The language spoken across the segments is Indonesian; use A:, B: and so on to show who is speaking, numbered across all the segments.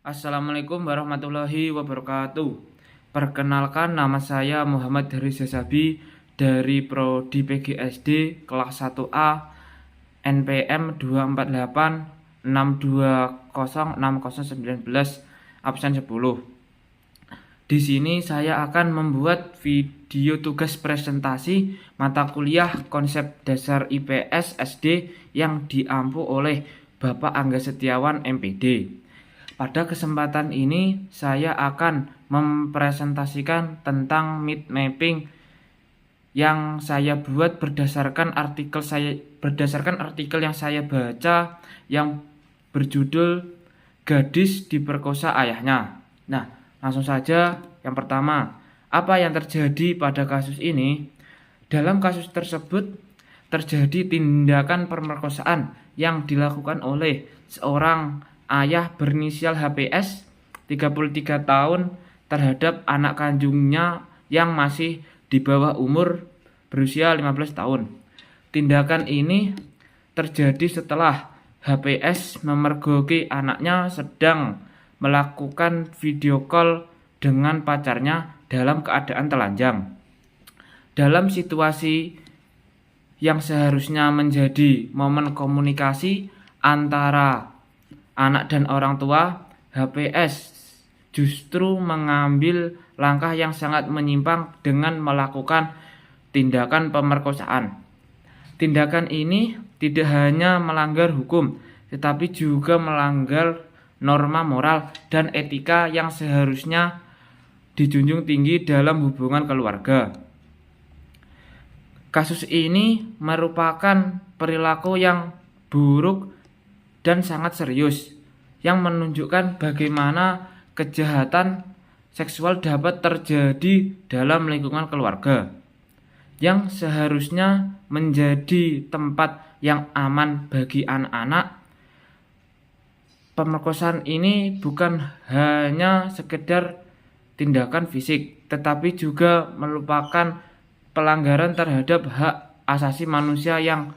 A: Assalamualaikum warahmatullahi wabarakatuh. Perkenalkan, nama saya Muhammad Haris Sabi dari Prodi PGSD kelas 1A NPM 24862060911 absen 10. Di sini saya akan membuat video tugas presentasi mata kuliah konsep dasar IPS SD yang diampu oleh Bapak Angga Setiawan MPD. Pada kesempatan ini saya akan mempresentasikan tentang mind mapping yang saya buat berdasarkan artikel yang saya baca yang berjudul Gadis Diperkosa Ayahnya. Nah, langsung saja. Yang pertama, apa yang terjadi pada kasus ini? Dalam kasus tersebut terjadi tindakan pemerkosaan yang dilakukan oleh seorang ayah berinisial HPS 33 tahun terhadap anak kandungnya yang masih di bawah umur berusia 15 tahun. Tindakan ini terjadi setelah HPS memergoki anaknya sedang melakukan video call dengan pacarnya dalam keadaan telanjang. Dalam situasi yang seharusnya menjadi momen komunikasi antara anak dan orang tua, HPS justru mengambil langkah yang sangat menyimpang dengan melakukan tindakan pemerkosaan. Tindakan ini tidak hanya melanggar hukum, tetapi juga melanggar norma moral dan etika yang seharusnya dijunjung tinggi dalam hubungan keluarga. Kasus ini merupakan perilaku yang buruk dan sangat serius yang menunjukkan bagaimana kejahatan seksual dapat terjadi dalam lingkungan keluarga yang seharusnya menjadi tempat yang aman bagi anak-anak. Pemerkosaan ini bukan hanya sekedar tindakan fisik, tetapi juga merupakan pelanggaran terhadap hak asasi manusia yang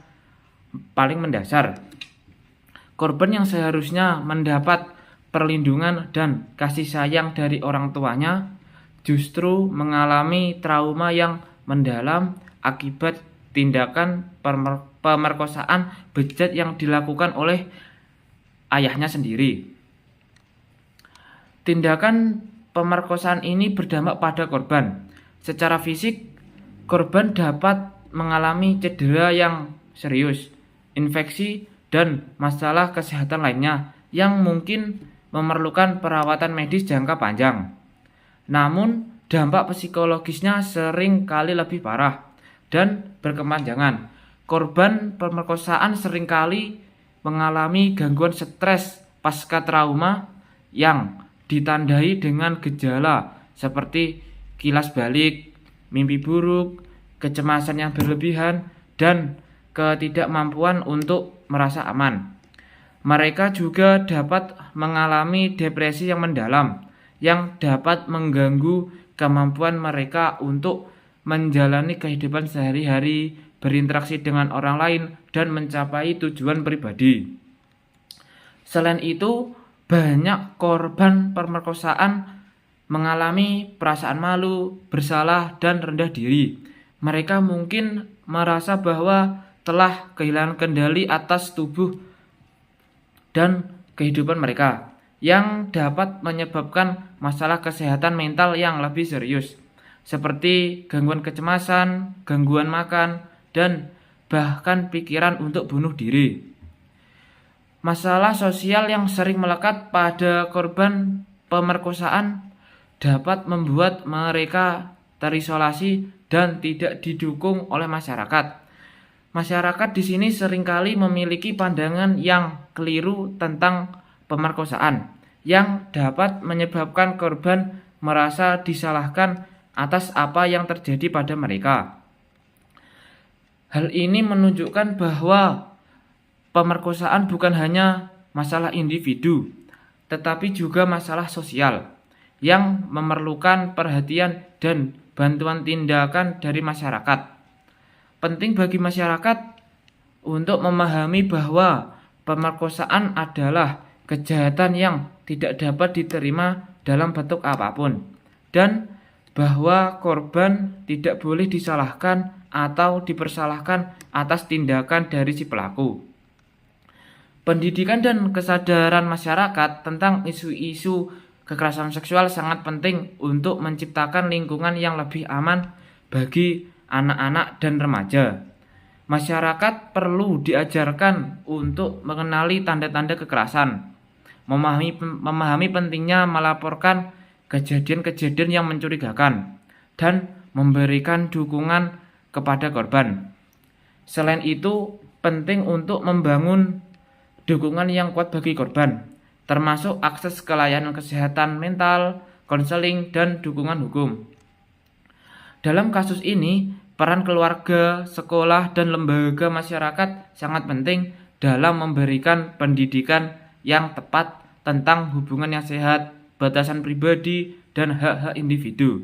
A: paling mendasar. Korban yang seharusnya mendapat perlindungan dan kasih sayang dari orang tuanya justru mengalami trauma yang mendalam akibat tindakan pemerkosaan bejat yang dilakukan oleh ayahnya sendiri. Tindakan pemerkosaan ini berdampak pada korban. Secara fisik, korban dapat mengalami cedera yang serius, infeksi, dan masalah kesehatan lainnya yang mungkin memerlukan perawatan medis jangka panjang. Namun, dampak psikologisnya sering kali lebih parah dan berkepanjangan. Korban pemerkosaan seringkali mengalami gangguan stres pasca trauma yang ditandai dengan gejala seperti kilas balik, mimpi buruk, kecemasan yang berlebihan, dan ketidakmampuan untuk merasa aman. Mereka juga dapat mengalami depresi yang mendalam yang dapat mengganggu kemampuan mereka untuk menjalani kehidupan sehari-hari, berinteraksi dengan orang lain, dan mencapai tujuan pribadi. Selain itu, banyak korban pemerkosaan mengalami perasaan malu, bersalah, dan rendah diri. Mereka mungkin merasa bahwa telah kehilangan kendali atas tubuh dan kehidupan mereka, yang dapat menyebabkan masalah kesehatan mental yang lebih serius, seperti gangguan kecemasan, gangguan makan, dan bahkan pikiran untuk bunuh diri. Masalah sosial yang sering melekat pada korban pemerkosaan dapat membuat mereka terisolasi dan tidak didukung oleh masyarakat. Masyarakat di sini seringkali memiliki pandangan yang keliru tentang pemerkosaan, yang dapat menyebabkan korban merasa disalahkan atas apa yang terjadi pada mereka. Hal ini menunjukkan bahwa pemerkosaan bukan hanya masalah individu, tetapi juga masalah sosial yang memerlukan perhatian dan bantuan tindakan dari masyarakat. Penting bagi masyarakat untuk memahami bahwa pemerkosaan adalah kejahatan yang tidak dapat diterima dalam bentuk apapun, dan bahwa korban tidak boleh disalahkan atau dipersalahkan atas tindakan dari si pelaku. Pendidikan dan kesadaran masyarakat tentang isu-isu kekerasan seksual sangat penting untuk menciptakan lingkungan yang lebih aman bagi anak-anak dan remaja. Masyarakat perlu diajarkan untuk mengenali tanda-tanda kekerasan, memahami pentingnya melaporkan kejadian-kejadian yang mencurigakan, dan memberikan dukungan kepada korban. Selain itu, penting untuk membangun dukungan yang kuat bagi korban, termasuk akses ke layanan kesehatan mental, konseling, dan dukungan hukum. Dalam kasus ini, peran keluarga, sekolah, dan lembaga masyarakat sangat penting dalam memberikan pendidikan yang tepat tentang hubungan yang sehat, batasan pribadi, dan hak-hak individu.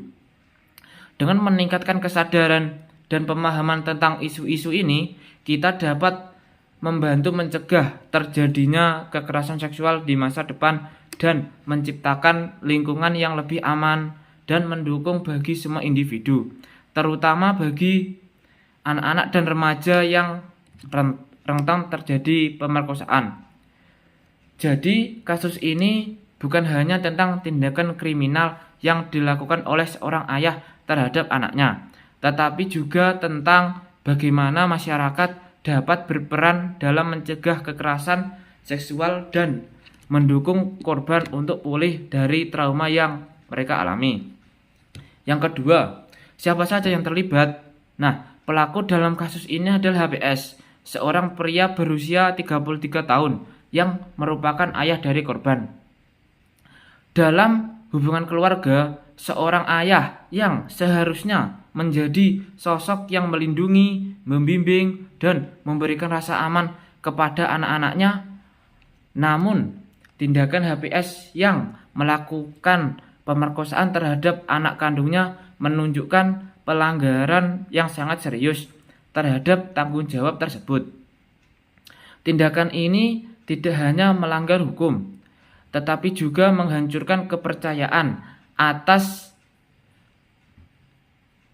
A: Dengan meningkatkan kesadaran dan pemahaman tentang isu-isu ini, kita dapat membantu mencegah terjadinya kekerasan seksual di masa depan dan menciptakan lingkungan yang lebih aman dan mendukung bagi semua individu, terutama bagi anak-anak dan remaja yang rentan terjadi pemerkosaan. Jadi, kasus ini bukan hanya tentang tindakan kriminal yang dilakukan oleh seorang ayah terhadap anaknya, tetapi juga tentang bagaimana masyarakat dapat berperan dalam mencegah kekerasan seksual dan mendukung korban untuk pulih dari trauma yang mereka alami. Yang kedua, siapa saja yang terlibat? Nah, pelaku dalam kasus ini adalah HPS, seorang pria berusia 33 tahun yang merupakan ayah dari korban. Dalam hubungan keluarga, seorang ayah yang seharusnya menjadi sosok yang melindungi, membimbing, dan memberikan rasa aman kepada anak-anaknya. Namun, tindakan HPS yang melakukan pemerkosaan terhadap anak kandungnya menunjukkan pelanggaran yang sangat serius terhadap tanggung jawab tersebut. Tindakan ini tidak hanya melanggar hukum, tetapi juga menghancurkan kepercayaan atas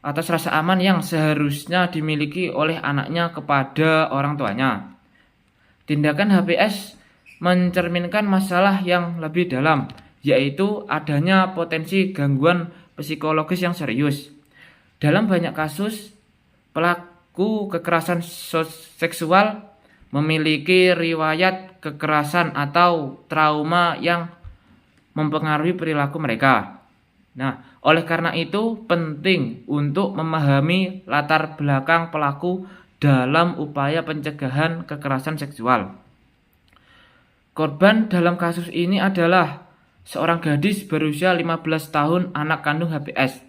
A: rasa aman yang seharusnya dimiliki oleh anaknya kepada orang tuanya. Tindakan HPS mencerminkan masalah yang lebih dalam, yaitu adanya potensi gangguan psikologis yang serius. Dalam banyak kasus, pelaku kekerasan seksual memiliki riwayat kekerasan atau trauma yang mempengaruhi perilaku mereka. Nah, oleh karena itu penting untuk memahami latar belakang pelaku dalam upaya pencegahan kekerasan seksual. Korban dalam kasus ini adalah seorang gadis berusia 15 tahun, anak kandung HPS.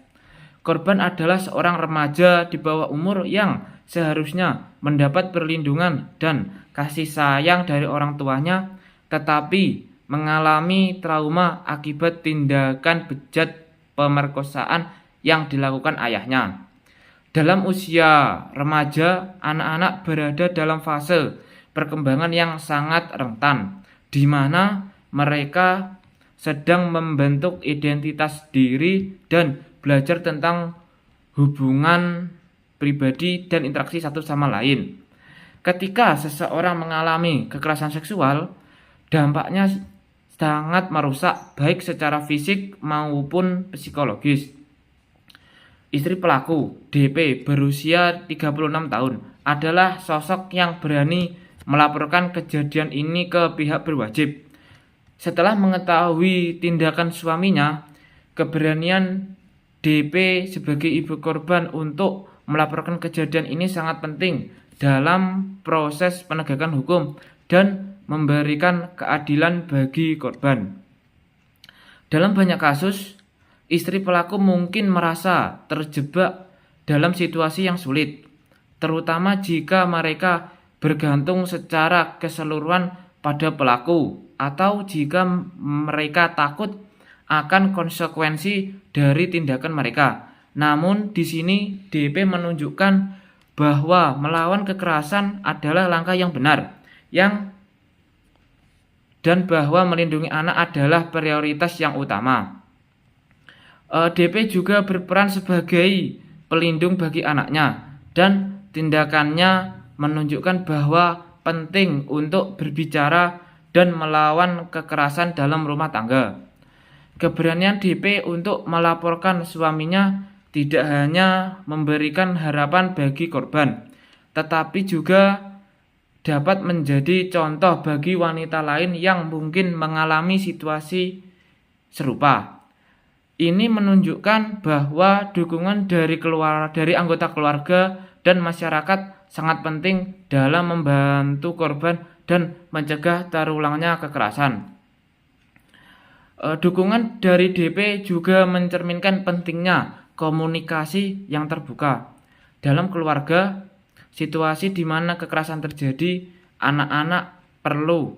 A: Korban adalah seorang remaja di bawah umur yang seharusnya mendapat perlindungan dan kasih sayang dari orang tuanya, tetapi mengalami trauma akibat tindakan bejat pemerkosaan yang dilakukan ayahnya. Dalam usia remaja, anak-anak berada dalam fase perkembangan yang sangat rentan, di mana mereka sedang membentuk identitas diri dan belajar tentang hubungan pribadi dan interaksi satu sama lain. Ketika seseorang mengalami kekerasan seksual, dampaknya sangat merusak baik secara fisik maupun psikologis. Istri pelaku, DP, berusia 36 tahun, adalah sosok yang berani melaporkan kejadian ini ke pihak berwajib. Setelah mengetahui tindakan suaminya, keberanian DP sebagai ibu korban untuk melaporkan kejadian ini sangat penting dalam proses penegakan hukum dan memberikan keadilan bagi korban. Dalam banyak kasus, istri pelaku mungkin merasa terjebak dalam situasi yang sulit, terutama jika mereka bergantung secara keseluruhan pada pelaku atau jika mereka takut akan konsekuensi dari tindakan mereka. Namun di sini DP menunjukkan bahwa melawan kekerasan adalah langkah yang benar, yang dan bahwa melindungi anak adalah prioritas yang utama. DP juga berperan sebagai pelindung bagi anaknya dan tindakannya menunjukkan bahwa penting untuk berbicara dan melawan kekerasan dalam rumah tangga. Keberanian DP untuk melaporkan suaminya tidak hanya memberikan harapan bagi korban, tetapi juga dapat menjadi contoh bagi wanita lain yang mungkin mengalami situasi serupa. Ini menunjukkan bahwa dukungan dari anggota keluarga dan masyarakat sangat penting dalam membantu korban dan mencegah terulangnya kekerasan. Dukungan dari DP juga mencerminkan pentingnya komunikasi yang terbuka. Dalam keluarga, situasi di mana kekerasan terjadi, anak-anak perlu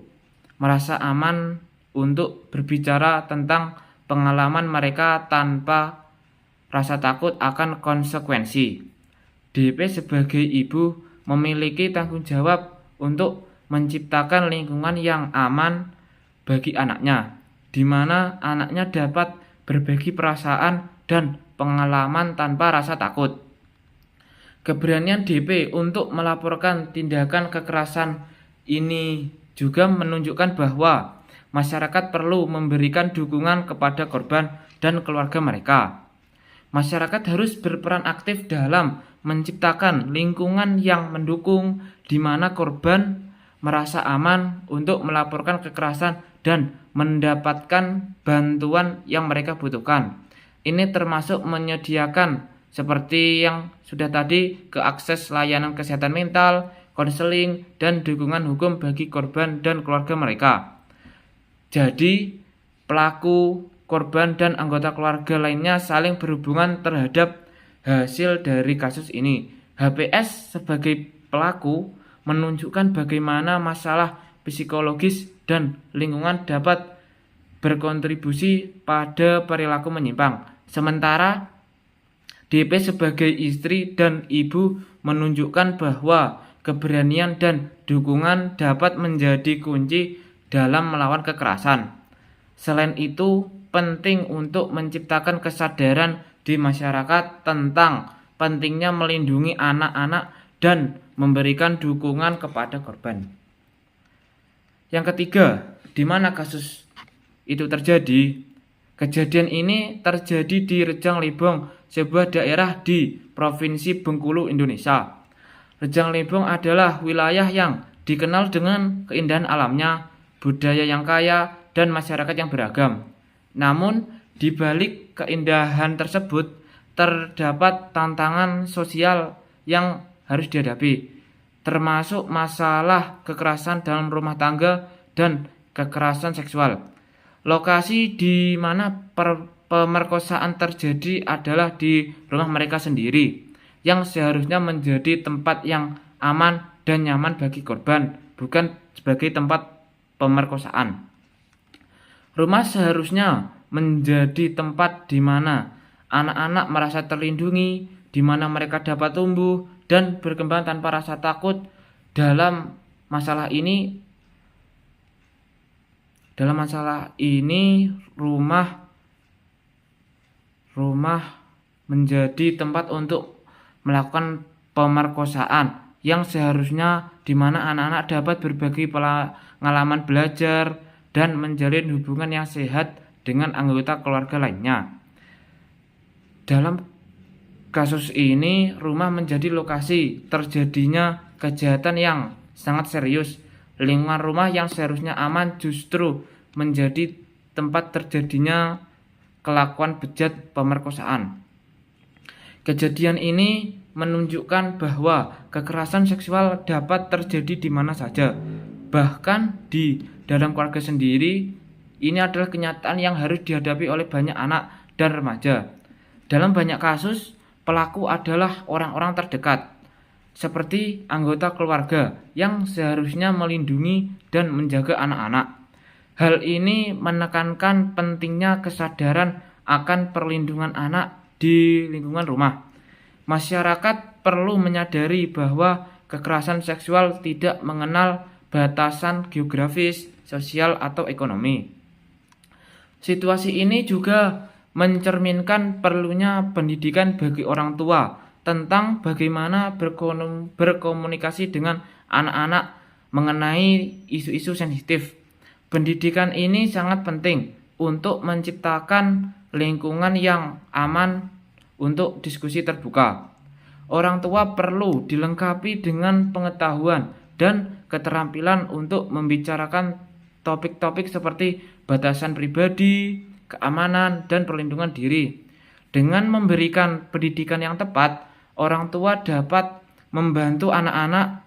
A: merasa aman untuk berbicara tentang pengalaman mereka tanpa rasa takut akan konsekuensi. DP sebagai ibu memiliki tanggung jawab untuk menciptakan lingkungan yang aman bagi anaknya, di mana anaknya dapat berbagi perasaan dan pengalaman tanpa rasa takut. Keberanian DP untuk melaporkan tindakan kekerasan ini juga menunjukkan bahwa masyarakat perlu memberikan dukungan kepada korban dan keluarga mereka. Masyarakat harus berperan aktif dalam menciptakan lingkungan yang mendukung, di mana korban merasa aman untuk melaporkan kekerasan dan mendapatkan bantuan yang mereka butuhkan. Ini termasuk menyediakan seperti yang sudah tadi, akses layanan kesehatan mental, konseling, dan dukungan hukum bagi korban dan keluarga mereka. Jadi, pelaku, korban, dan anggota keluarga lainnya saling berhubungan terhadap hasil dari kasus ini. HPS sebagai pelaku menunjukkan bagaimana masalah psikologis dan lingkungan dapat berkontribusi pada perilaku menyimpang. Sementara DP sebagai istri dan ibu menunjukkan bahwa keberanian dan dukungan dapat menjadi kunci dalam melawan kekerasan. Selain itu, penting untuk menciptakan kesadaran di masyarakat tentang pentingnya melindungi anak-anak dan memberikan dukungan kepada korban. Yang ketiga, di mana kasus itu terjadi? Kejadian ini terjadi di Rejang Lebong, sebuah daerah di Provinsi Bengkulu, Indonesia. Rejang Lebong adalah wilayah yang dikenal dengan keindahan alamnya, budaya yang kaya, dan masyarakat yang beragam. Namun, di balik keindahan tersebut, terdapat tantangan sosial yang harus dihadapi, termasuk masalah kekerasan dalam rumah tangga dan kekerasan seksual. Lokasi di mana pemerkosaan terjadi adalah di rumah mereka sendiri, yang seharusnya menjadi tempat yang aman dan nyaman bagi korban, bukan sebagai tempat pemerkosaan. Rumah seharusnya menjadi tempat di mana anak-anak merasa terlindungi, di mana mereka dapat tumbuh dan berkembang tanpa rasa takut. Dalam masalah ini, rumah menjadi tempat untuk melakukan pemerkosaan, yang seharusnya di mana anak-anak dapat berbagi pengalaman belajar dan menjalin hubungan yang sehat dengan anggota keluarga lainnya. Dalam kasus ini, rumah menjadi lokasi terjadinya kejahatan yang sangat serius. Lingkungan rumah yang seharusnya aman justru menjadi tempat terjadinya kelakuan bejat pemerkosaan. Kejadian ini menunjukkan bahwa kekerasan seksual dapat terjadi di mana saja, bahkan di dalam keluarga sendiri. Ini adalah kenyataan yang harus dihadapi oleh banyak anak dan remaja. Dalam banyak kasus, pelaku adalah orang-orang terdekat, seperti anggota keluarga yang seharusnya melindungi dan menjaga anak-anak. Hal ini menekankan pentingnya kesadaran akan perlindungan anak di lingkungan rumah. Masyarakat perlu menyadari bahwa kekerasan seksual tidak mengenal batasan geografis, sosial atau ekonomi. Situasi ini juga mencerminkan perlunya pendidikan bagi orang tua tentang bagaimana berkomunikasi dengan anak-anak mengenai isu-isu sensitif. Pendidikan ini sangat penting untuk menciptakan lingkungan yang aman untuk diskusi terbuka. Orang tua perlu dilengkapi dengan pengetahuan dan keterampilan untuk membicarakan topik-topik seperti batasan pribadi, keamanan, dan perlindungan diri. Dengan memberikan pendidikan yang tepat, orang tua dapat membantu anak-anak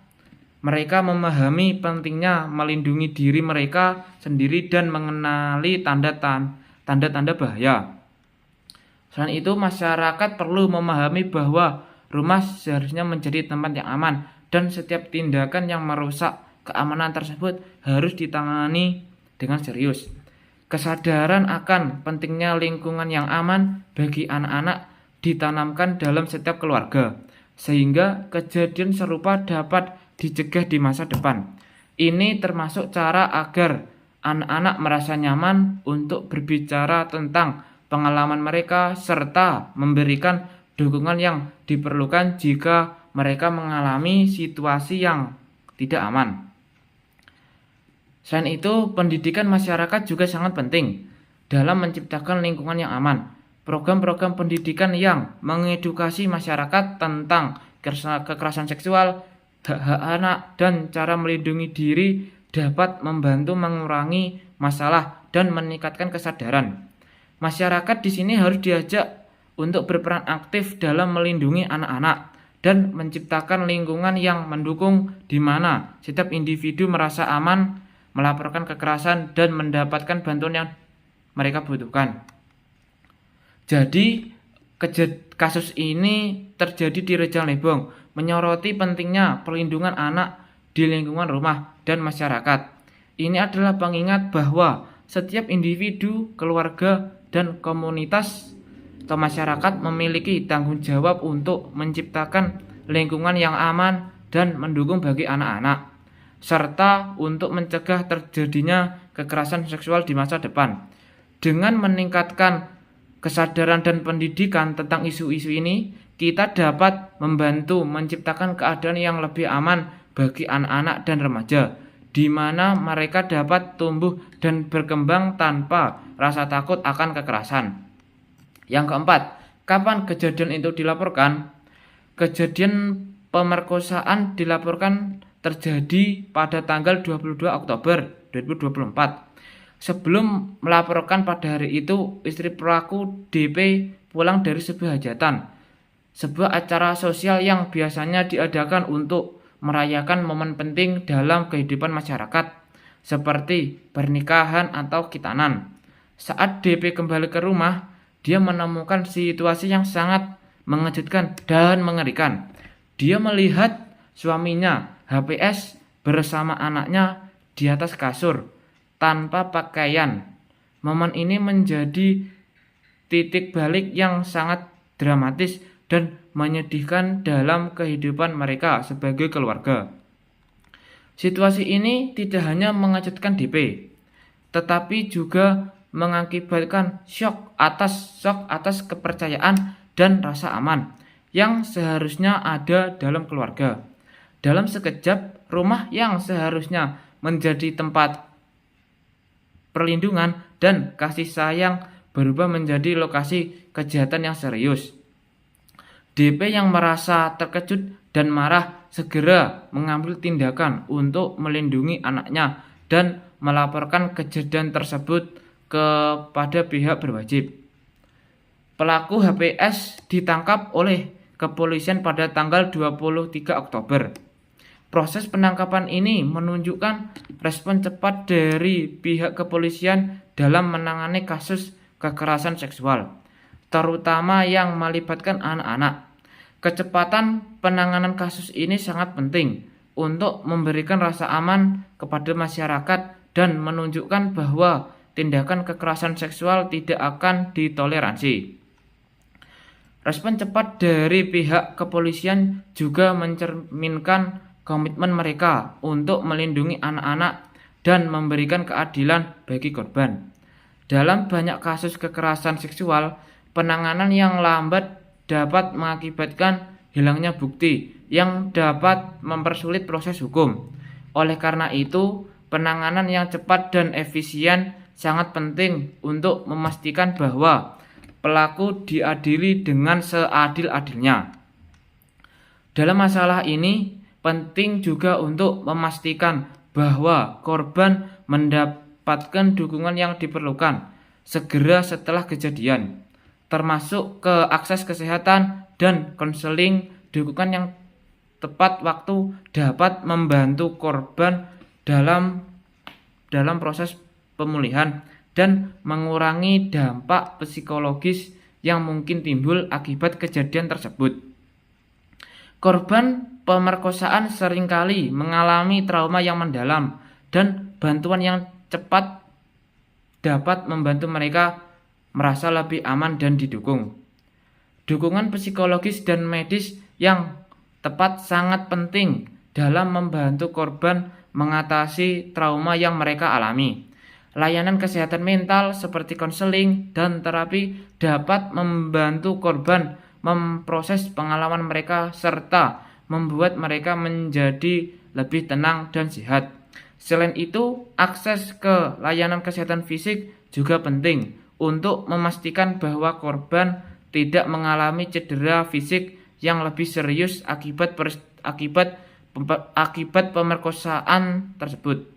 A: mereka memahami pentingnya melindungi diri mereka sendiri dan mengenali tanda-tanda bahaya. Selain itu, masyarakat perlu memahami bahwa rumah seharusnya menjadi tempat yang aman dan setiap tindakan yang merusak keamanan tersebut harus ditangani dengan serius. Kesadaran akan pentingnya lingkungan yang aman bagi anak-anak ditanamkan dalam setiap keluarga, sehingga kejadian serupa dapat dicegah di masa depan. Ini termasuk cara agar anak-anak merasa nyaman untuk berbicara tentang pengalaman mereka serta memberikan dukungan yang diperlukan jika mereka mengalami situasi yang tidak aman. Selain itu, pendidikan masyarakat juga sangat penting dalam menciptakan lingkungan yang aman. Program-program pendidikan yang mengedukasi masyarakat tentang kekerasan seksual, hak-hak anak, dan cara melindungi diri dapat membantu mengurangi masalah dan meningkatkan kesadaran. Masyarakat di sini harus diajak untuk berperan aktif dalam melindungi anak-anak dan menciptakan lingkungan yang mendukung di mana setiap individu merasa aman melaporkan kekerasan dan mendapatkan bantuan yang mereka butuhkan. Jadi, kasus ini terjadi di Rejang Lebong, menyoroti pentingnya perlindungan anak di lingkungan rumah dan masyarakat. Ini adalah pengingat bahwa setiap individu, keluarga, dan komunitas atau masyarakat memiliki tanggung jawab untuk menciptakan lingkungan yang aman dan mendukung bagi anak-anak, serta untuk mencegah terjadinya kekerasan seksual di masa depan. Dengan meningkatkan kesadaran dan pendidikan tentang isu-isu ini, kita dapat membantu menciptakan keadaan yang lebih aman bagi anak-anak dan remaja, di mana mereka dapat tumbuh dan berkembang tanpa rasa takut akan kekerasan. Yang keempat, kapan kejadian itu dilaporkan? Kejadian pemerkosaan dilaporkan terjadi pada tanggal 22 Oktober 2024. Sebelum melaporkan pada hari itu, istri pelaku DP pulang dari sebuah hajatan, sebuah acara sosial yang biasanya diadakan untuk merayakan momen penting dalam kehidupan masyarakat, seperti pernikahan atau khitanan. Saat DP kembali ke rumah, dia menemukan situasi yang sangat mengejutkan dan mengerikan. Dia melihat suaminya, HPS, bersama anaknya di atas kasur, tanpa pakaian. Momen ini menjadi titik balik yang sangat dramatis dan menyedihkan dalam kehidupan mereka sebagai keluarga. Situasi ini tidak hanya mengejutkan DP, tetapi juga mengakibatkan shock atas kepercayaan dan rasa aman yang seharusnya ada dalam keluarga. Dalam sekejap, rumah yang seharusnya menjadi tempat perlindungan dan kasih sayang berubah menjadi lokasi kejahatan yang serius. DP yang merasa terkejut dan marah segera mengambil tindakan untuk melindungi anaknya dan melaporkan kejadian tersebut kepada pihak berwajib. Pelaku HPS ditangkap oleh kepolisian pada tanggal 23 Oktober. Proses penangkapan ini menunjukkan respon cepat dari pihak kepolisian dalam menangani kasus kekerasan seksual, terutama yang melibatkan anak-anak. Kecepatan penanganan kasus ini sangat penting untuk memberikan rasa aman kepada masyarakat dan menunjukkan bahwa tindakan kekerasan seksual tidak akan ditoleransi. Respon cepat dari pihak kepolisian juga mencerminkan komitmen mereka untuk melindungi anak-anak dan memberikan keadilan bagi korban. Dalam banyak kasus kekerasan seksual, penanganan yang lambat dapat mengakibatkan hilangnya bukti yang dapat mempersulit proses hukum. Oleh karena itu, penanganan yang cepat dan efisien sangat penting untuk memastikan bahwa pelaku diadili dengan seadil-adilnya. Dalam masalah ini, penting juga untuk memastikan bahwa korban mendapatkan dukungan yang diperlukan segera setelah kejadian, termasuk ke akses kesehatan dan konseling. Dukungan yang tepat waktu dapat membantu korban dalam proses pemulihan dan mengurangi dampak psikologis yang mungkin timbul akibat kejadian tersebut. Korban pemerkosaan seringkali mengalami trauma yang mendalam, dan bantuan yang cepat dapat membantu mereka merasa lebih aman dan didukung. Dukungan psikologis dan medis yang tepat sangat penting dalam membantu korban mengatasi trauma yang mereka alami. Layanan kesehatan mental seperti konseling dan terapi dapat membantu korban memproses pengalaman mereka serta membuat mereka menjadi lebih tenang dan sehat. Selain itu, akses ke layanan kesehatan fisik juga penting untuk memastikan bahwa korban tidak mengalami cedera fisik yang lebih serius akibat pemerkosaan tersebut.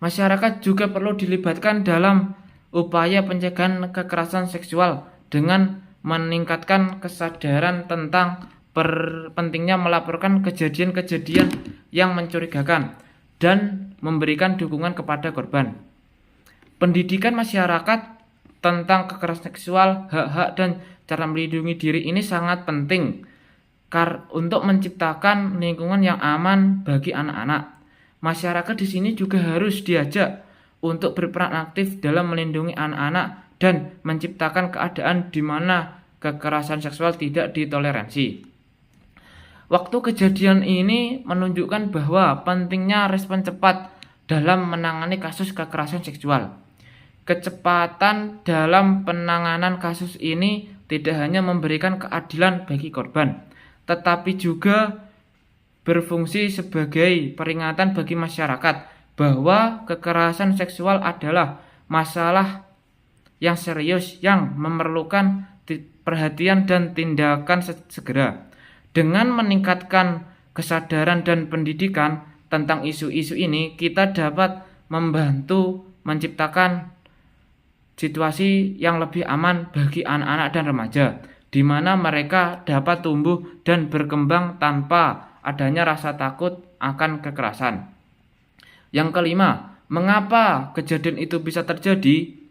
A: Masyarakat juga perlu dilibatkan dalam upaya pencegahan kekerasan seksual dengan meningkatkan kesadaran tentang pentingnya melaporkan kejadian-kejadian yang mencurigakan dan memberikan dukungan kepada korban. Pendidikan masyarakat tentang kekerasan seksual, hak-hak, dan cara melindungi diri ini sangat penting untuk menciptakan lingkungan yang aman bagi anak-anak. Masyarakat di sini juga harus diajak untuk berperan aktif dalam melindungi anak-anak dan menciptakan keadaan di mana kekerasan seksual tidak ditoleransi. Waktu kejadian ini menunjukkan bahwa pentingnya respon cepat dalam menangani kasus kekerasan seksual. Kecepatan dalam penanganan kasus ini tidak hanya memberikan keadilan bagi korban, tetapi juga berfungsi sebagai peringatan bagi masyarakat bahwa kekerasan seksual adalah masalah yang serius yang memerlukan perhatian dan tindakan segera. Dengan meningkatkan kesadaran dan pendidikan tentang isu-isu ini, kita dapat membantu menciptakan situasi yang lebih aman bagi anak-anak dan remaja, di mana mereka dapat tumbuh dan berkembang tanpa adanya rasa takut akan kekerasan. Yang kelima, mengapa kejadian itu bisa terjadi?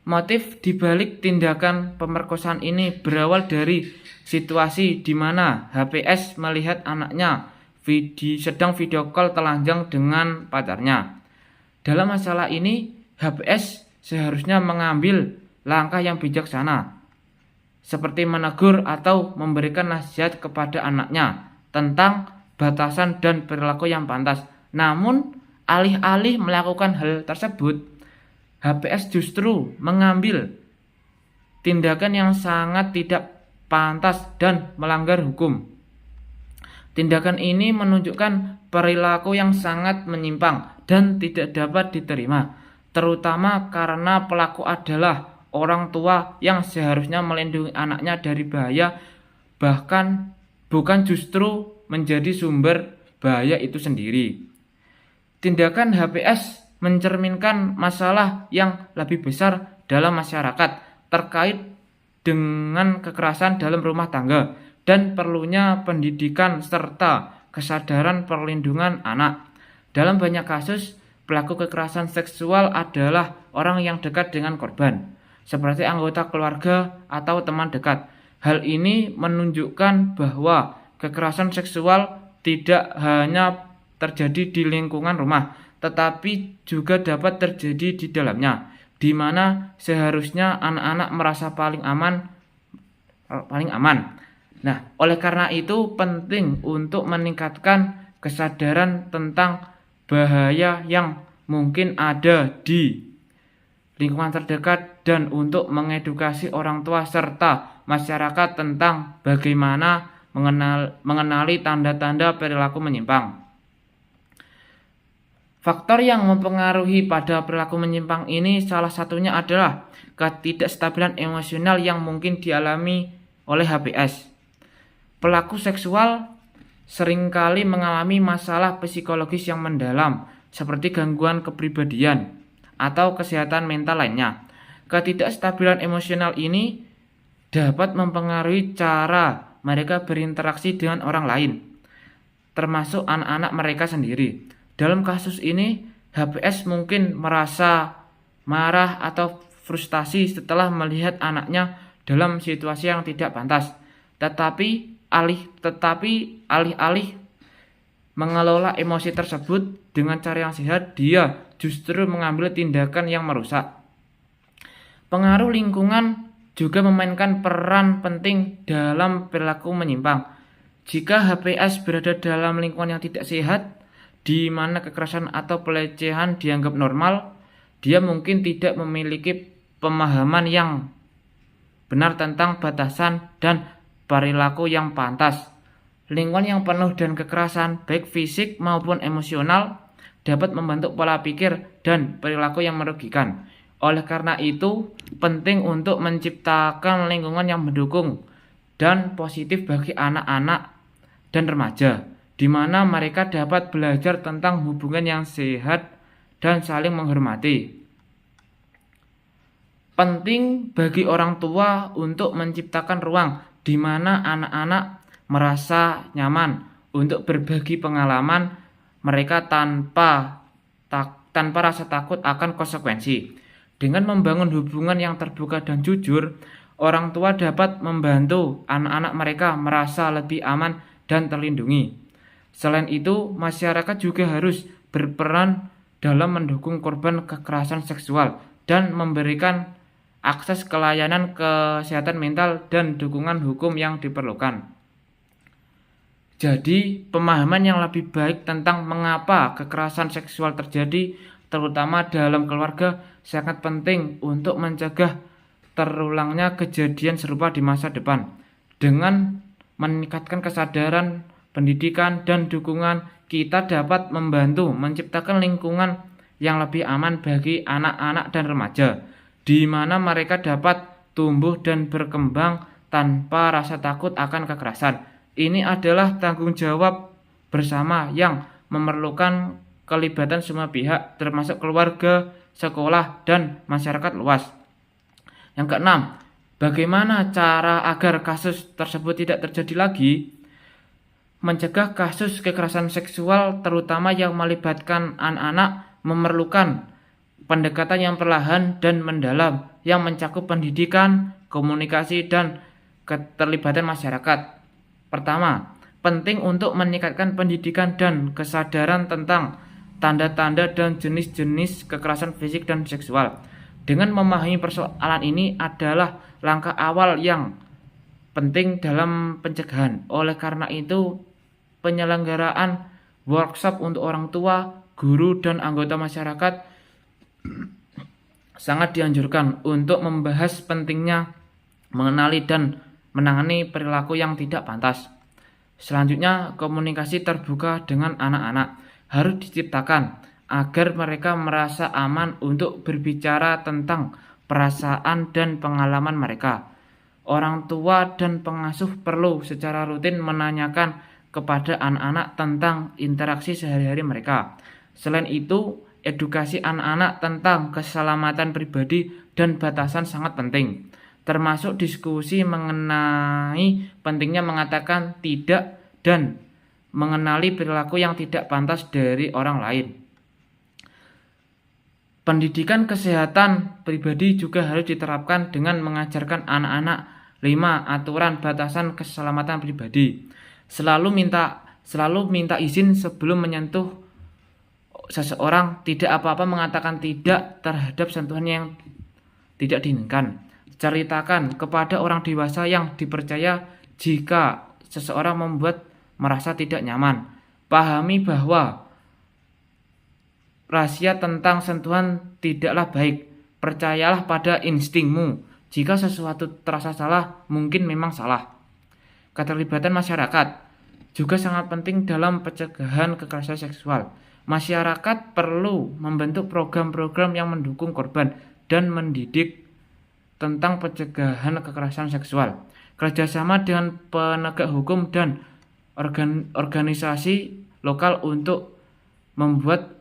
A: Motif dibalik tindakan pemerkosaan ini berawal dari situasi di mana HPS melihat anaknya sedang video call telanjang dengan pacarnya. Dalam masalah ini, HPS seharusnya mengambil langkah yang bijaksana, seperti menegur atau memberikan nasihat kepada anaknya tentang batasan dan perilaku yang pantas. Namun, alih-alih melakukan hal tersebut, HPS justru mengambil tindakan yang sangat tidak pantas dan melanggar hukum. Tindakan ini menunjukkan perilaku yang sangat menyimpang dan tidak dapat diterima, terutama karena pelaku adalah orang tua yang seharusnya melindungi anaknya dari bahaya, bahkan bukan justru menjadi sumber bahaya itu sendiri. Tindakan HPS mencerminkan masalah yang lebih besar dalam masyarakat terkait dengan kekerasan dalam rumah tangga dan perlunya pendidikan serta kesadaran perlindungan anak. Dalam banyak kasus, pelaku kekerasan seksual adalah orang yang dekat dengan korban, seperti anggota keluarga atau teman dekat. Hal ini menunjukkan bahwa kekerasan seksual tidak hanya terjadi di lingkungan rumah, tetapi juga dapat terjadi di dalamnya, di mana seharusnya anak-anak merasa paling aman. Nah, oleh karena itu penting untuk meningkatkan kesadaran tentang bahaya yang mungkin ada di lingkungan terdekat dan untuk mengedukasi orang tua serta masyarakat tentang bagaimana mengenali tanda-tanda perilaku menyimpang. Faktor yang mempengaruhi pada perilaku menyimpang ini salah satunya adalah ketidakstabilan emosional yang mungkin dialami oleh HPS. Pelaku seksual seringkali mengalami masalah psikologis yang mendalam seperti gangguan kepribadian atau kesehatan mental lainnya. Ketidakstabilan emosional ini dapat mempengaruhi cara mereka berinteraksi dengan orang lain, termasuk anak-anak mereka sendiri. Dalam kasus ini, HPS mungkin merasa marah atau frustasi setelah melihat anaknya dalam situasi yang tidak pantas. Tetapi alih-alih mengelola emosi tersebut dengan cara yang sehat, dia justru mengambil tindakan yang merusak. Pengaruh lingkungan juga memainkan peran penting dalam perilaku menyimpang. Jika HPS berada dalam lingkungan yang tidak sehat, di mana kekerasan atau pelecehan dianggap normal, dia mungkin tidak memiliki pemahaman yang benar tentang batasan dan perilaku yang pantas. Lingkungan yang penuh dan kekerasan, baik fisik maupun emosional, dapat membentuk pola pikir dan perilaku yang merugikan. Oleh karena itu, penting untuk menciptakan lingkungan yang mendukung dan positif bagi anak-anak dan remaja, di mana mereka dapat belajar tentang hubungan yang sehat dan saling menghormati. Penting bagi orang tua untuk menciptakan ruang di mana anak-anak merasa nyaman untuk berbagi pengalaman mereka tanpa rasa takut akan konsekuensi. Dengan membangun hubungan yang terbuka dan jujur, orang tua dapat membantu anak-anak mereka merasa lebih aman dan terlindungi. Selain itu, masyarakat juga harus berperan dalam mendukung korban kekerasan seksual dan memberikan akses ke layanan kesehatan mental dan dukungan hukum yang diperlukan. Jadi, pemahaman yang lebih baik tentang mengapa kekerasan seksual terjadi, terutama dalam keluarga, sangat penting untuk mencegah terulangnya kejadian serupa di masa depan. Dengan meningkatkan kesadaran, pendidikan, dan dukungan, kita dapat membantu menciptakan lingkungan yang lebih aman bagi anak-anak dan remaja, di mana mereka dapat tumbuh dan berkembang tanpa rasa takut akan kekerasan. Ini adalah tanggung jawab bersama yang memerlukan kelibatan semua pihak, termasuk keluarga, sekolah, dan masyarakat luas. Yang keenam, bagaimana cara agar kasus tersebut tidak terjadi lagi? Mencegah kasus kekerasan seksual, terutama yang melibatkan anak-anak, memerlukan pendekatan yang perlahan dan mendalam yang mencakup pendidikan, komunikasi, dan keterlibatan masyarakat. Pertama, penting untuk meningkatkan pendidikan dan kesadaran tentang tanda-tanda dan jenis-jenis kekerasan fisik dan seksual. Dengan memahami persoalan ini adalah langkah awal yang penting dalam pencegahan. Oleh karena itu, penyelenggaraan workshop untuk orang tua, guru, dan anggota masyarakat sangat dianjurkan untuk membahas pentingnya mengenali dan menangani perilaku yang tidak pantas. Selanjutnya, komunikasi terbuka dengan anak-anak harus diciptakan agar mereka merasa aman untuk berbicara tentang perasaan dan pengalaman mereka. Orang tua dan pengasuh perlu secara rutin menanyakan kepada anak-anak tentang interaksi sehari-hari mereka. Selain itu, edukasi anak-anak tentang keselamatan pribadi dan batasan sangat penting, termasuk diskusi mengenai pentingnya mengatakan tidak dan mengenali perilaku yang tidak pantas dari orang lain. Pendidikan kesehatan pribadi juga harus diterapkan dengan mengajarkan anak-anak 5 aturan batasan keselamatan pribadi. Selalu minta izin sebelum menyentuh seseorang, tidak apa-apa mengatakan tidak terhadap sentuhan yang tidak diinginkan. Ceritakan kepada orang dewasa yang dipercaya jika seseorang membuat merasa tidak nyaman. Pahami bahwa rahasia tentang sentuhan tidaklah baik. Percayalah pada instingmu. Jika sesuatu terasa salah, mungkin memang salah. Keterlibatan masyarakat juga sangat penting dalam pencegahan kekerasan seksual. Masyarakat perlu membentuk program-program yang mendukung korban dan mendidik tentang pencegahan kekerasan seksual. Kerjasama dengan penegak hukum dan organisasi lokal untuk membuat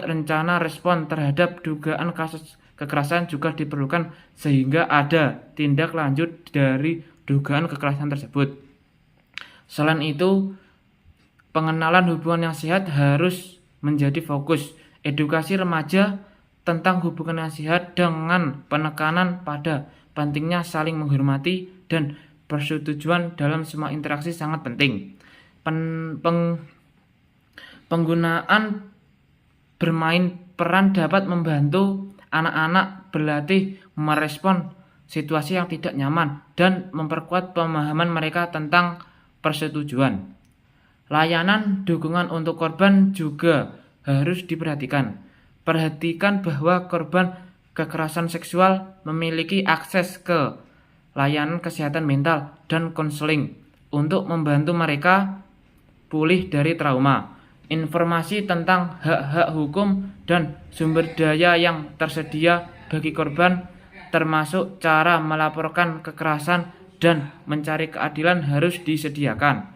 A: rencana respon terhadap dugaan kasus kekerasan juga diperlukan sehingga ada tindak lanjut dari dugaan kekerasan tersebut. Selain itu, pengenalan hubungan yang sehat harus menjadi fokus. Edukasi remaja tentang hubungan yang sehat dengan penekanan pada pentingnya saling menghormati dan persetujuan dalam semua interaksi sangat penting. Penggunaan bermain peran dapat membantu anak-anak berlatih merespon situasi yang tidak nyaman dan memperkuat pemahaman mereka tentang persetujuan. Layanan dukungan untuk korban juga harus diperhatikan. Perhatikan bahwa korban kekerasan seksual memiliki akses ke layanan kesehatan mental dan konseling untuk membantu mereka pulih dari trauma. Informasi tentang hak-hak hukum dan sumber daya yang tersedia bagi korban, termasuk cara melaporkan kekerasan dan mencari keadilan harus disediakan.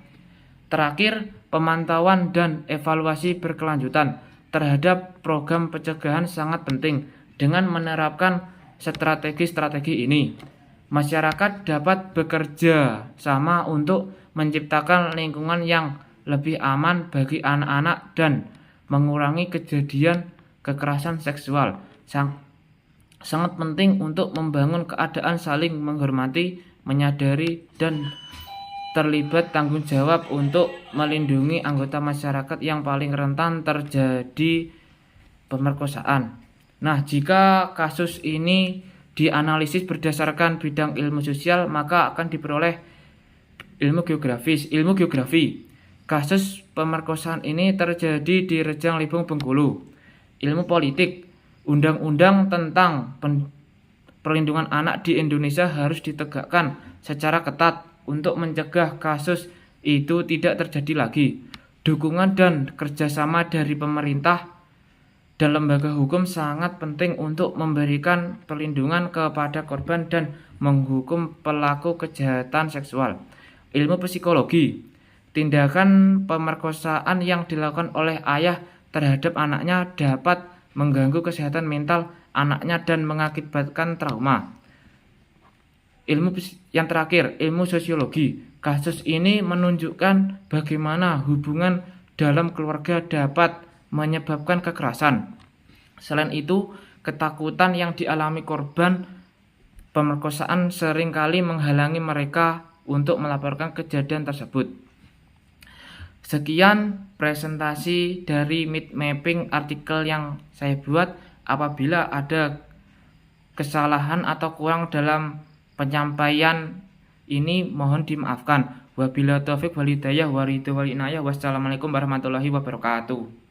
A: Terakhir, pemantauan dan evaluasi berkelanjutan terhadap program pencegahan sangat penting. Dengan menerapkan strategi-strategi ini, masyarakat dapat bekerja sama untuk menciptakan lingkungan yang lebih aman bagi anak-anak dan mengurangi kejadian kekerasan seksual. Sangat penting untuk membangun keadaan saling menghormati, menyadari, dan terlibat tanggung jawab untuk melindungi anggota masyarakat yang paling rentan terjadi pemerkosaan. Nah, jika kasus ini dianalisis berdasarkan bidang ilmu sosial, maka akan diperoleh ilmu geografi. Kasus pemerkosaan ini terjadi di Rejang Libung, Bengkulu. Ilmu politik, undang-undang tentang perlindungan anak di Indonesia harus ditegakkan secara ketat untuk mencegah kasus itu tidak terjadi lagi. Dukungan dan kerjasama dari pemerintah dan lembaga hukum sangat penting untuk memberikan perlindungan kepada korban dan menghukum pelaku kejahatan seksual. Ilmu psikologi, tindakan pemerkosaan yang dilakukan oleh ayah terhadap anaknya dapat mengganggu kesehatan mental anaknya dan mengakibatkan trauma. Yang terakhir, ilmu sosiologi. Kasus ini menunjukkan bagaimana hubungan dalam keluarga dapat menyebabkan kekerasan. Selain itu, ketakutan yang dialami korban pemerkosaan seringkali menghalangi mereka untuk melaporkan kejadian tersebut. Sekian presentasi dari mind mapping artikel yang saya buat. Apabila ada kesalahan atau kurang dalam penyampaian ini, mohon dimaafkan. Wabillahi taufiq wal hidayah wa ridho wal inayah. Wassalamualaikum warahmatullahi wabarakatuh.